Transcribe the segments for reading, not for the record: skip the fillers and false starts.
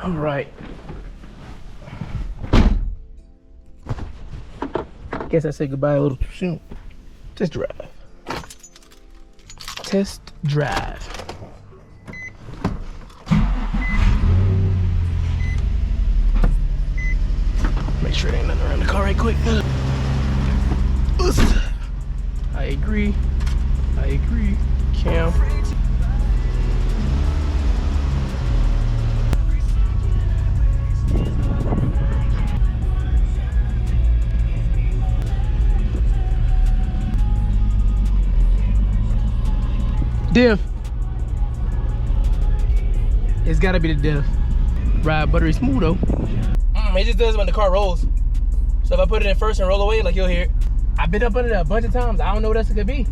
All right. Guess I said goodbye a little too soon. Test drive. Test drive. Make sure there ain't nothing around the car right quick. I agree. I agree. Cam. Diff. It's gotta be the diff. Ride buttery smooth though. It just does when the car rolls. So if I put it in first and roll away, like you'll hear it. I've been up under that a bunch of times. I don't know what else it could be.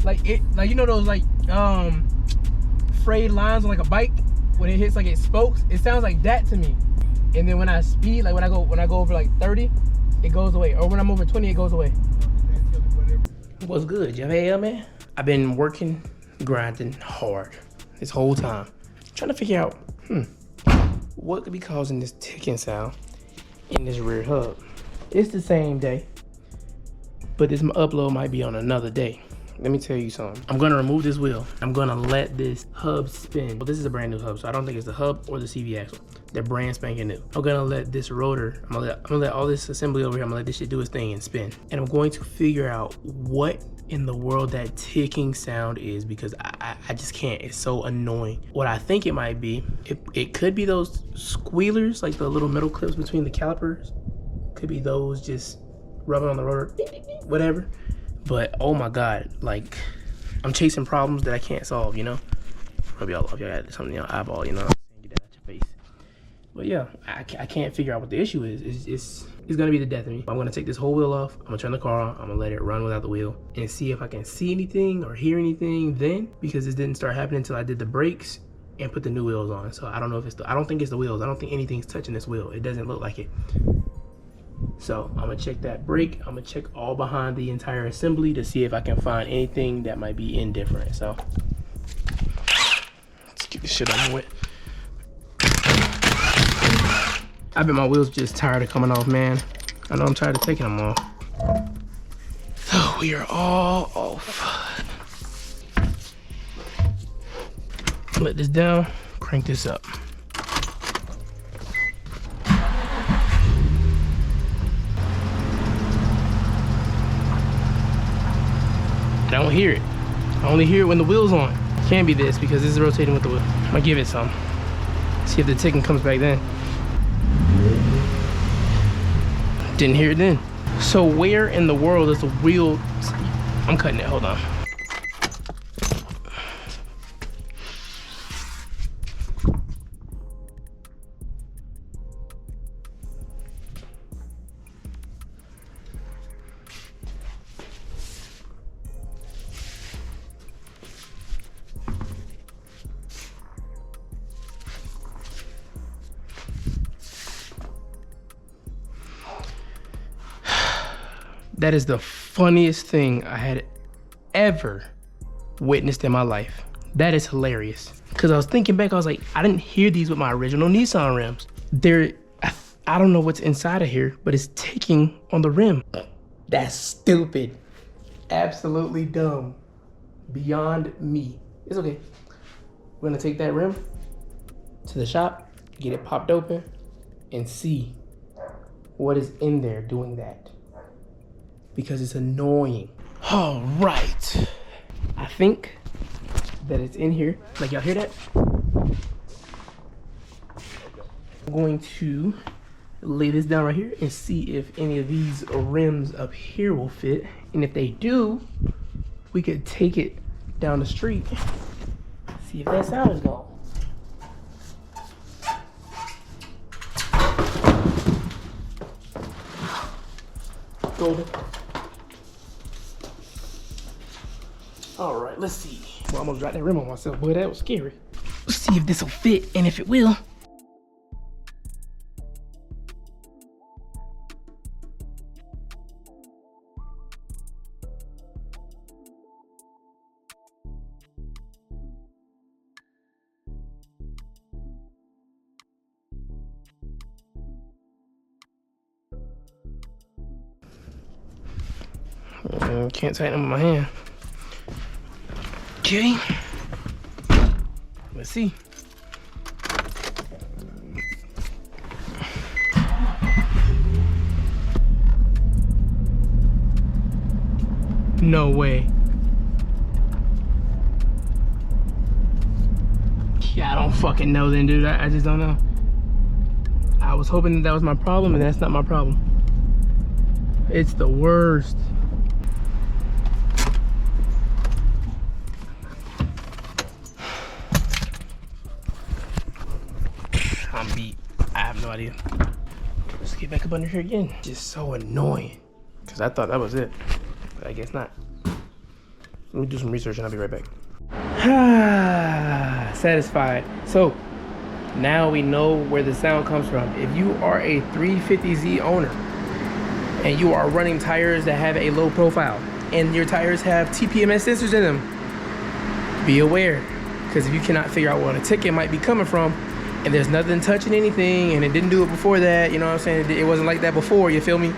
Like you know those like frayed lines on like a bike when it hits like it spokes. It sounds like that to me. And then when I speed, like when I go over like 30, it goes away. Or when I'm over 20, it goes away. What's good, Javel, man? I've been working, grinding hard this whole time, trying to figure out what could be causing this ticking sound in this rear hub. It's the same day, but this upload might be on another day. Let me tell you something. I'm gonna remove this wheel. I'm gonna let this hub spin. Well, this is a brand new hub, so I don't think it's the hub or the CV axle. They're brand spanking new. I'm gonna let this rotor, I'm gonna let all this assembly over here, I'm gonna let this shit do its thing and spin. And I'm going to figure out what in the world that ticking sound is, because I just can't. It's so annoying. What I think it might be, it could be those squealers, like the little metal clips between the calipers. Could be those just rubbing on the rotor, whatever. But oh my God, like I'm chasing problems that I can't solve, you know? Rub y'all off, y'all got something in your eyeball, you know? Get that out your face. But yeah, I can't figure out what the issue is. It's gonna be the death of me. I'm gonna take this whole wheel off. I'm gonna turn the car on. I'm gonna let it run without the wheel and see if I can see anything or hear anything then, because this didn't start happening until I did the brakes and put the new wheels on. So I don't know if I don't think it's the wheels. I don't think anything's touching this wheel. It doesn't look like it. So I'm gonna check that brake. I'm gonna check all behind the entire assembly to see if I can find anything that might be indifferent. So let's get this shit over with. I bet my wheels just tired of coming off, man. I know I'm tired of taking them off. So we are all off. Let this down, crank this up. I don't hear it. I only hear it when the wheel's on. Can't be this because this is rotating with the wheel. I'm gonna give it some. See if the ticking comes back then. Didn't hear it then. So where in the world is the wheel? I'm cutting it, hold on. That is the funniest thing I had ever witnessed in my life. That is hilarious. Cause I was thinking back, I was like, I didn't hear these with my original Nissan rims. I don't know what's inside of here, but it's ticking on the rim. That's stupid. Absolutely dumb. Beyond me. It's okay. We're gonna take that rim to the shop, get it popped open, and see what is in there doing that. Because it's annoying. All right. I think that it's in here. Like, y'all hear that? I'm going to lay this down right here and see if any of these rims up here will fit. And if they do, we could take it down the street, see if that sound is gone. Golden. All right, let's see. Well, I almost dropped that rim on myself, boy, that was scary. Let's see if this will fit, and if it will. Can't tighten them with my hand. Okay. Let's see. No way. Yeah, I don't fucking know then, dude. I just don't know. I was hoping that was my problem, and that's not my problem. It's the worst. I'm beat. I have no idea. Let's get back up under here again. Just so annoying. Because I thought that was it. But I guess not. Let me do some research and I'll be right back. Satisfied. So now we know where the sound comes from. If you are a 350Z owner and you are running tires that have a low profile and your tires have TPMS sensors in them, be aware. Because if you cannot figure out where the ticket might be coming from, and there's nothing touching anything, and it didn't do it before that, you know what I'm saying? It wasn't like that before, you feel me?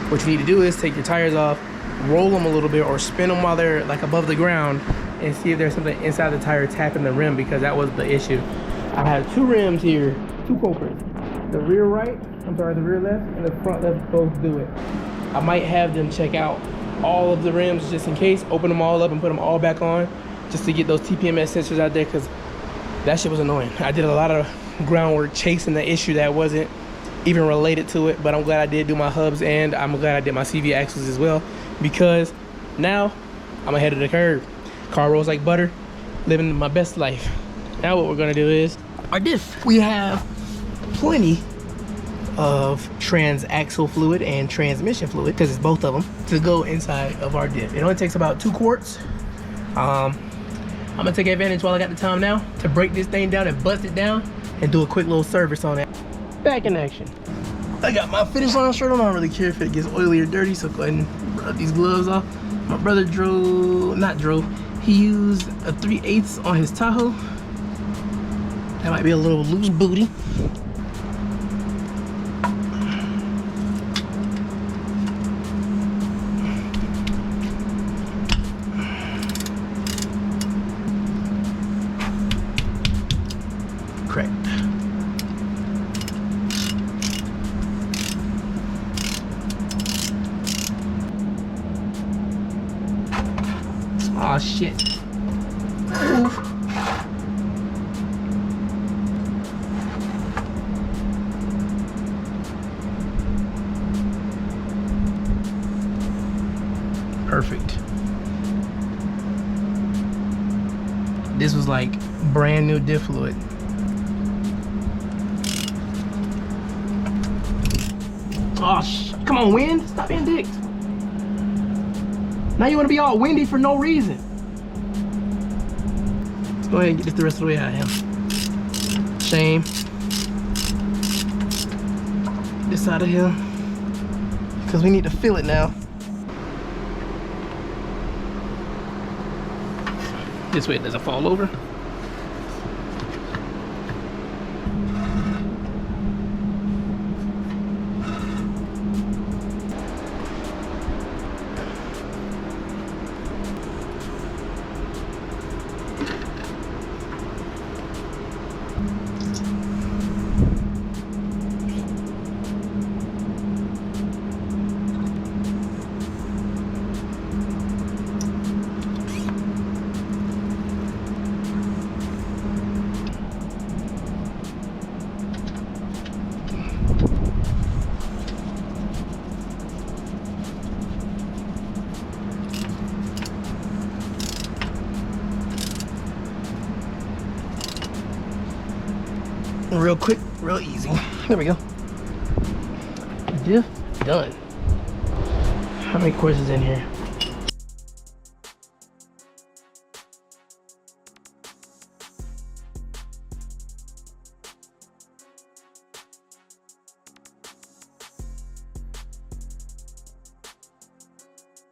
What you need to do is take your tires off, roll them a little bit, or spin them while they're like above the ground, and see if there's something inside the tire tapping the rim, because that was the issue. I have two rims here, two culprits. The rear rear left, and the front left both do it. I might have them check out all of the rims just in case, open them all up and put them all back on, just to get those TPMS sensors out there, because that shit was annoying. I did a lot of groundwork chasing the issue that wasn't even related to it, but I'm glad I did do my hubs, and I'm glad I did my CV axles as well, because now I'm ahead of the curve. Car rolls like butter, living my best life. Now what we're gonna do is our diff. We have plenty of transaxle fluid and transmission fluid, because it's both of them, to go inside of our diff. It only takes about 2 quarts. I'm gonna take advantage while I got the time now to break this thing down and bust it down and do a quick little service on it. Back in action. I got my finish line shirt on. I don't really care if it gets oily or dirty, so go ahead and rub these gloves off. My brother he used a 3/8 on his Tahoe. That might be a little loose booty. Correct. Oh shit. Oof. Perfect. This was like brand new diff fluid. Oh, come on, wind. Stop being dicks. Now you want to be all windy for no reason. Let's go ahead and get this the rest of the way out of here. Shame. This out of here. Because we need to fill it now. This way it doesn't fall over. Real quick, real easy. There we go. Diff done. How many quarts is in here?